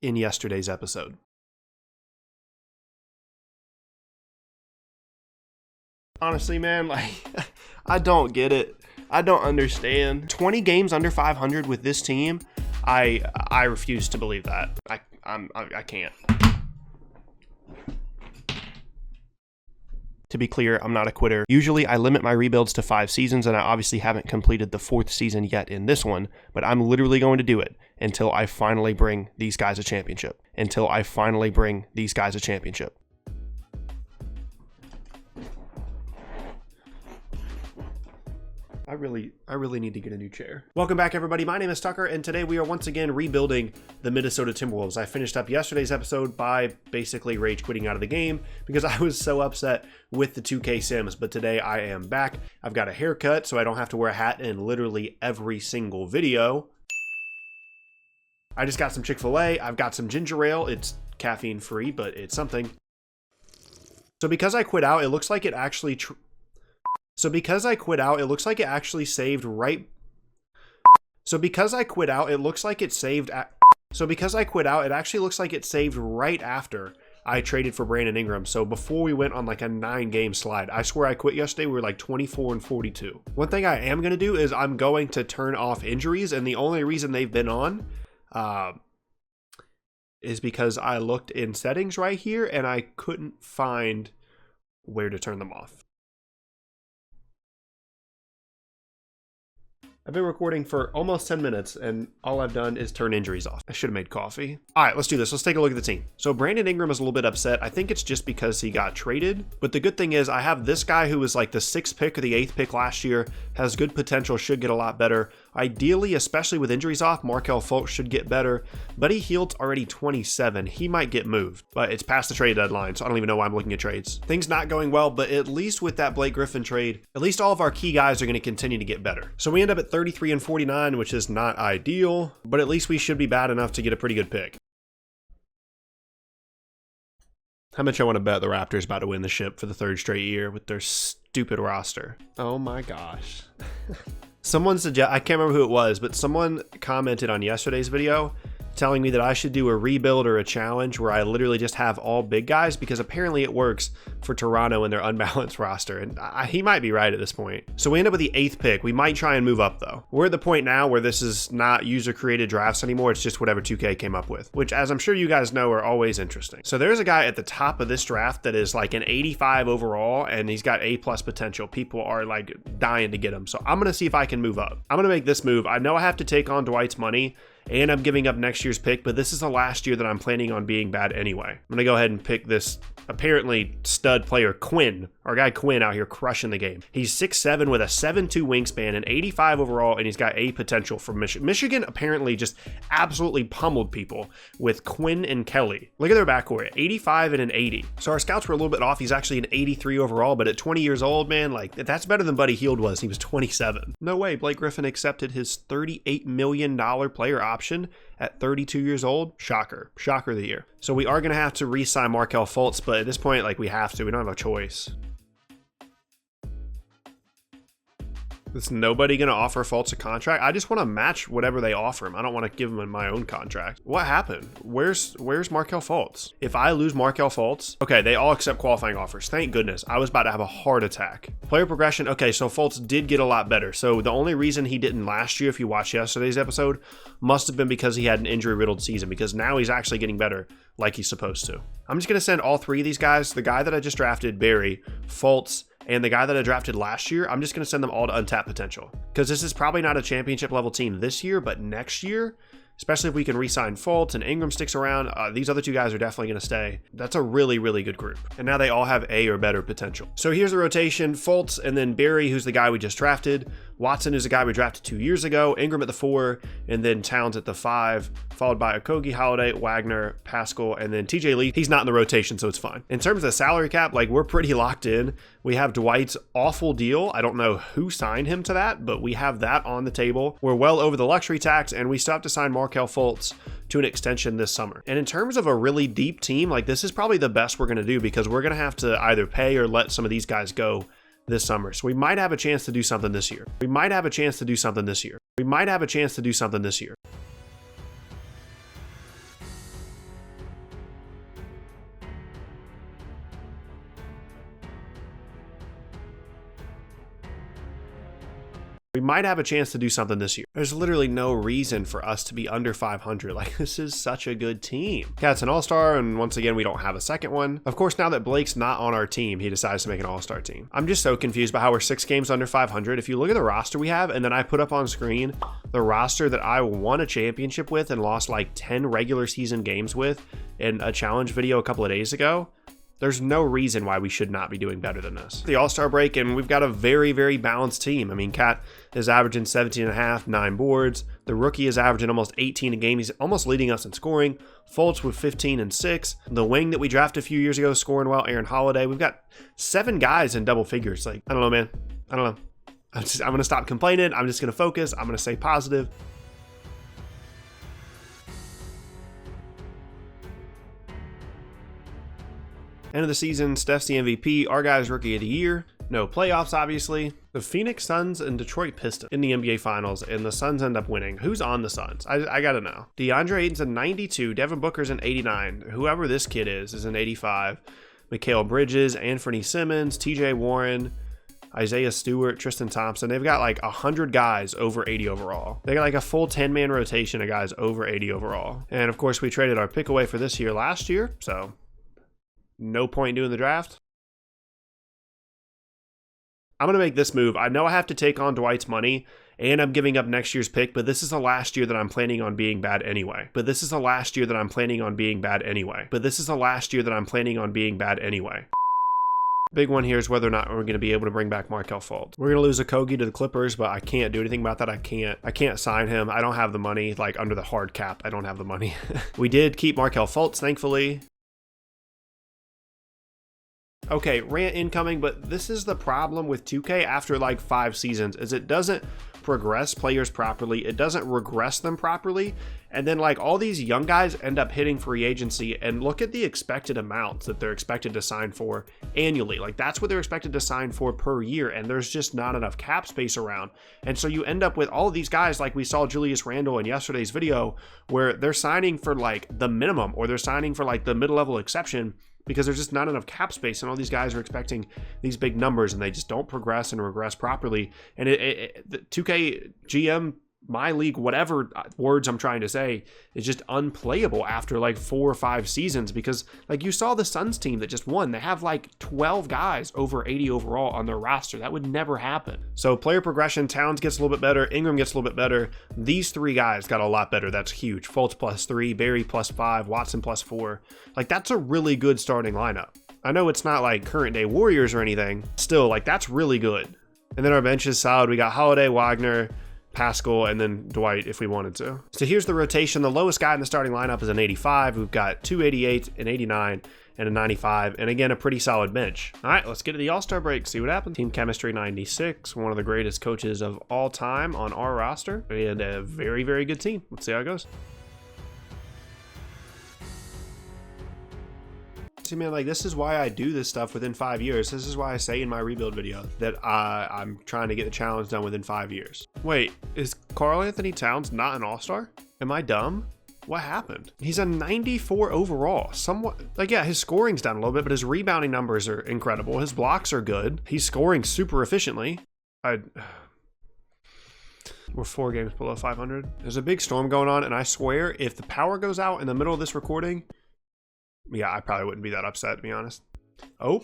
in yesterday's episode. Honestly, man, like, I don't get it. I don't understand. 20 games under 500 with this team, I refuse to believe that. I can't. To be clear, I'm not a quitter. Usually I limit my rebuilds to 5 seasons, and I obviously haven't completed the 4th season yet in this one, but I'm literally going to do it until I finally bring these guys a championship. I really need to get a new chair. Welcome back, everybody. My name is Tucker, and today we are once again rebuilding the Minnesota Timberwolves. I finished up yesterday's episode by basically rage quitting out of the game because I was so upset with the 2K Sims, but today I am back. I've got a haircut, so I don't have to wear a hat in literally every single video. I just got some Chick-fil-A. I've got some ginger ale. It's caffeine free, but it's something. So because I quit out, it looks like it actually saved right. So because I quit out, it looks like it saved. So because I quit out, it actually looks like it saved right after I traded for Brandon Ingram. So before we went on like a 9-game slide, I swear I quit yesterday. We were like 24-42. One thing I am going to do is I'm going to turn off injuries. And the only reason they've been on is because I looked in settings right here and I couldn't find where to turn them off. I've been recording for almost 10 minutes, and all I've done is turn injuries off. I should have made coffee. All right, let's do this. Let's take a look at the team. So Brandon Ingram is a little bit upset. I think it's just because he got traded. But the good thing is I have this guy who was like the 6th pick or the 8th pick last year, has good potential, should get a lot better. Ideally, especially with injuries off, Markelle Fultz should get better. Buddy Hield's already 27. He might get moved, but it's past the trade deadline, so I don't even know why I'm looking at trades. Things not going well, but at least with that Blake Griffin trade, at least all of our key guys are going to continue to get better. So we end up at 33-49, which is not ideal, but at least we should be bad enough to get a pretty good pick. How much I want to bet the Raptors about to win the ship for the 3rd straight year with their stupid roster. Oh my gosh. I can't remember who it was, but someone commented on yesterday's video telling me that I should do a rebuild or a challenge where I literally just have all big guys, because apparently it works for Toronto and their unbalanced roster. And he might be right at this point. So we end up with the 8th pick. We might try and move up though. We're at the point now where this is not user created drafts anymore. It's just whatever 2K came up with, which, as I'm sure you guys know, are always interesting. So there's a guy at the top of this draft that is like an 85 overall, and he's got A+ potential. People are like dying to get him. So I'm going to see if I can move up. I'm going to make this move. I know I have to take on Dwight's money, and I'm giving up next year's pick, but this is the last year that I'm planning on being bad anyway. I'm going to go ahead and pick this apparently stud player, Quinn. Our guy Quinn out here crushing the game. He's 6'7" with a 7'2" wingspan and 85 overall, and he's got A potential from Michigan. Michigan apparently just absolutely pummeled people with Quinn and Kelly. Look at their backcourt, 85 and an 80. So our scouts were a little bit off. He's actually an 83 overall, but at 20 years old, man, like that's better than Buddy Hield was. He was 27. No way Blake Griffin accepted his $38 million player option at 32 years old. Shocker of the year. So we are going to have to re-sign Markelle Fultz, but at this point, like, we have to. We don't have a choice. Is nobody going to offer Fultz a contract? I just want to match whatever they offer him. I don't want to give him my own contract. What happened? Where's Markelle Fultz? If I lose Markelle Fultz, okay, they all accept qualifying offers. Thank goodness. I was about to have a heart attack. Player progression. Okay, so Fultz did get a lot better. So the only reason he didn't last year, if you watched yesterday's episode, must have been because he had an injury-riddled season, because now he's actually getting better like he's supposed to. I'm just going to send all 3 of these guys, the guy that I just drafted, Barry, Fultz, and the guy that I drafted last year, I'm just going to send them all to untapped potential, because this is probably not a championship level team this year, but next year, especially if we can re-sign Fultz and Ingram sticks around, these other 2 guys are definitely going to stay. That's a really, really good group. And now they all have A or better potential. So here's the rotation: Fultz, and then Barry, who's the guy we just drafted. Watson, who's the guy we drafted 2 years ago. Ingram at the 4, and then Towns at the 5, followed by Okogie, Holiday, Wagner, Pascal, and then TJ Lee. He's not in the rotation, so it's fine. In terms of the salary cap, like, we're pretty locked in. We have Dwight's awful deal. I don't know who signed him to that, but we have that on the table. We're well over the luxury tax, and we still have to sign Markelle Fultz to an extension this summer. And in terms of a really deep team, like, this is probably the best we're going to do, because we're going to have to either pay or let some of these guys go this summer. So we might have a chance to do something this year. We might have a chance to do something this year. There's literally no reason for us to be under 500. Like, this is such a good team. Cat's an all-star, and once again, we don't have a second one. Of course, now that Blake's not on our team, he decides to make an all-star team. I'm just so confused by how we're 6 games under 500. If you look at the roster we have, and then I put up on screen the roster that I won a championship with and lost like 10 regular season games with in a challenge video a couple of days ago, there's no reason why we should not be doing better than this. The All-Star break, and we've got a very, very balanced team. I mean, Cat is averaging 17 and a half, 9 boards. The rookie is averaging almost 18 a game. He's almost leading us in scoring. Fultz with 15 and 6. The wing that we drafted a few years ago scoring well, Aaron Holiday. We've got 7 guys in double figures. Like, I don't know, man. I don't know. I'm going to stop complaining. I'm just going to focus. I'm going to stay positive. End of the season, Steph's the MVP, our guy's rookie of the year. No playoffs, obviously. The Phoenix Suns and Detroit Pistons in the NBA Finals, and the Suns end up winning. Who's on the Suns? I gotta know. DeAndre Ayton's a 92, Devin Booker's an 89. Whoever this kid is an 85. Mikal Bridges, Anthony Simmons, TJ Warren, Isaiah Stewart, Tristan Thompson. They've got like 100 guys over 80 overall. They got like a full 10-man rotation of guys over 80 overall. And of course, we traded our pick away for this year last year, so no point in doing the draft. I'm going to make this move. I know I have to take on Dwight's money, and I'm giving up next year's pick, but this is the last year that I'm planning on being bad anyway. Big one here is whether or not we're going to be able to bring back Markelle Fultz. We're going to lose Okogie to the Clippers, but I can't do anything about that. I can't sign him. I don't have the money. Like, under the hard cap, I don't have the money. We did keep Markelle Fultz, thankfully. Okay, rant incoming, but this is the problem with 2K after like 5 seasons, is it doesn't progress players properly, it doesn't regress them properly, and then like all these young guys end up hitting free agency, and look at the expected amounts that they're expected to sign for annually. Like, that's what they're expected to sign for per year, and there's just not enough cap space around. And so you end up with all of these guys, like we saw Julius Randle in yesterday's video, where they're signing for like the minimum, or they're signing for like the mid-level exception, because there's just not enough cap space, and all these guys are expecting these big numbers, and they just don't progress and regress properly. And the 2K GM, my league, whatever words I'm trying to say, is just unplayable after like 4 or 5 seasons, because like you saw the Suns team that just won, they have like 12 guys over 80 overall on their roster. That would never happen. So player progression, Towns gets a little bit better, Ingram gets a little bit better. These 3 guys got a lot better. That's huge. Fultz +3, Barry +5, Watson +4. Like, that's a really good starting lineup. I know it's not like current day Warriors or anything. Still, like, that's really good. And then our bench is solid. We got Holiday, Wagner, Pascal, and then Dwight if we wanted to. So here's the rotation. The lowest guy in the starting lineup is an 85. We've got 2 88, an 89, and a 95. And again, a pretty solid bench. All right, let's get to the All-Star break, see what happens. Team chemistry 96, one of the greatest coaches of all time on our roster. And a very, very good team. Let's see how it goes. See, man, like, this is why I do this stuff within 5 years. This is why I say in my rebuild video that I'm trying to get the challenge done within 5 years. Wait, is Karl-Anthony Towns not an all-star? Am I dumb? What happened? He's a 94 overall. Somewhat, like, yeah, his scoring's down a little bit, but his rebounding numbers are incredible. His blocks are good. He's scoring super efficiently. We're 4 games below 500. There's a big storm going on, and I swear if the power goes out in the middle of this recording, yeah, I probably wouldn't be that upset, to be honest. Oh,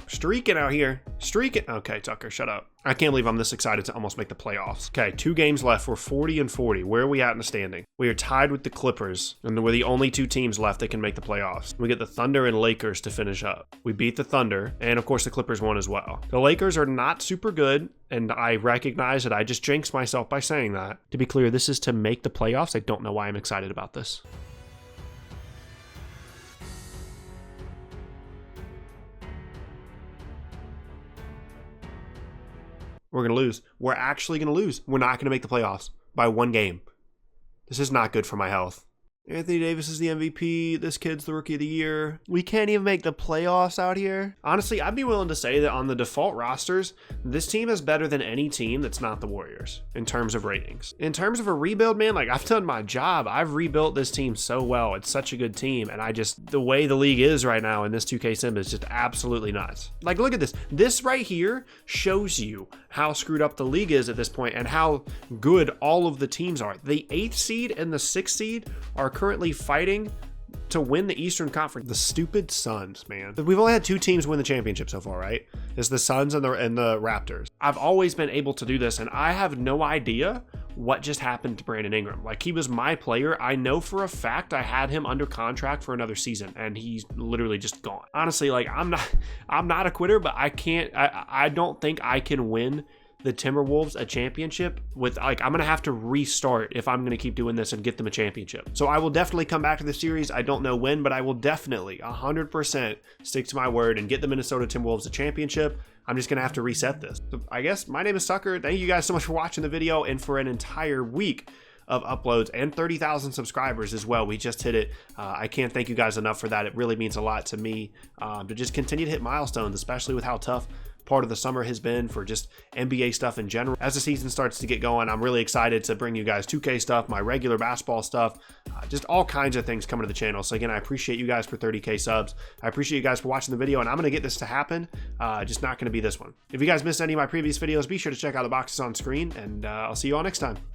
streaking out here. Streaking. Okay, Tucker, shut up. I can't believe I'm this excited to almost make the playoffs. Okay, 2 games left. We're 40 and 40. Where are we at in the standing? We are tied with the Clippers, and we're the only 2 teams left that can make the playoffs. We get the Thunder and Lakers to finish up. We beat the Thunder, and of course the Clippers won as well. The Lakers are not super good, and I recognize that I just jinxed myself by saying that. To be clear, this is to make the playoffs. I don't know why I'm excited about this. We're going to lose. We're actually going to lose. We're not going to make the playoffs by 1 game. This is not good for my health. Anthony Davis is the MVP. This kid's the rookie of the year. We can't even make the playoffs out here. Honestly, I'd be willing to say that on the default rosters, this team is better than any team that's not the Warriors in terms of ratings. In terms of a rebuild, man, like I've done my job. I've rebuilt this team so well. It's such a good team. And the way the league is right now in this 2K sim is just absolutely nuts. Like, look at this. This right here shows you how screwed up the league is at this point and how good all of the teams are. The 8th seed and the 6th seed are currently fighting to win the Eastern Conference. The stupid Suns, man. We've only had 2 teams win the championship so far, right? It's the Suns and the Raptors. I've always been able to do this, and I have no idea what just happened to Brandon Ingram. Like, he was my player. I know for a fact I had him under contract for another season, and he's literally just gone. Honestly, like, I'm not a quitter, but I don't think I can win the Timberwolves a championship with, like, I'm gonna have to restart if I'm gonna keep doing this and get them a championship. So I will definitely come back to the series. I don't know when, but I will definitely 100% stick to my word and get the Minnesota Timberwolves a championship. I'm just gonna have to reset this. So I guess my name is Sucker. Thank you guys so much for watching the video and for an entire week of uploads and 30,000 subscribers as well. We just hit it. I can't thank you guys enough for that. It really means a lot to me to just continue to hit milestones, especially with how tough part of the summer has been for just NBA stuff in general. As the season starts to get going, I'm really excited to bring you guys 2K stuff, my regular basketball stuff, just all kinds of things coming to the channel. So again, I appreciate you guys for 30K subs. I appreciate you guys for watching the video, and I'm gonna get this to happen, just not gonna be this one. If you guys missed any of my previous videos, be sure to check out the boxes on screen, and I'll see you all next time.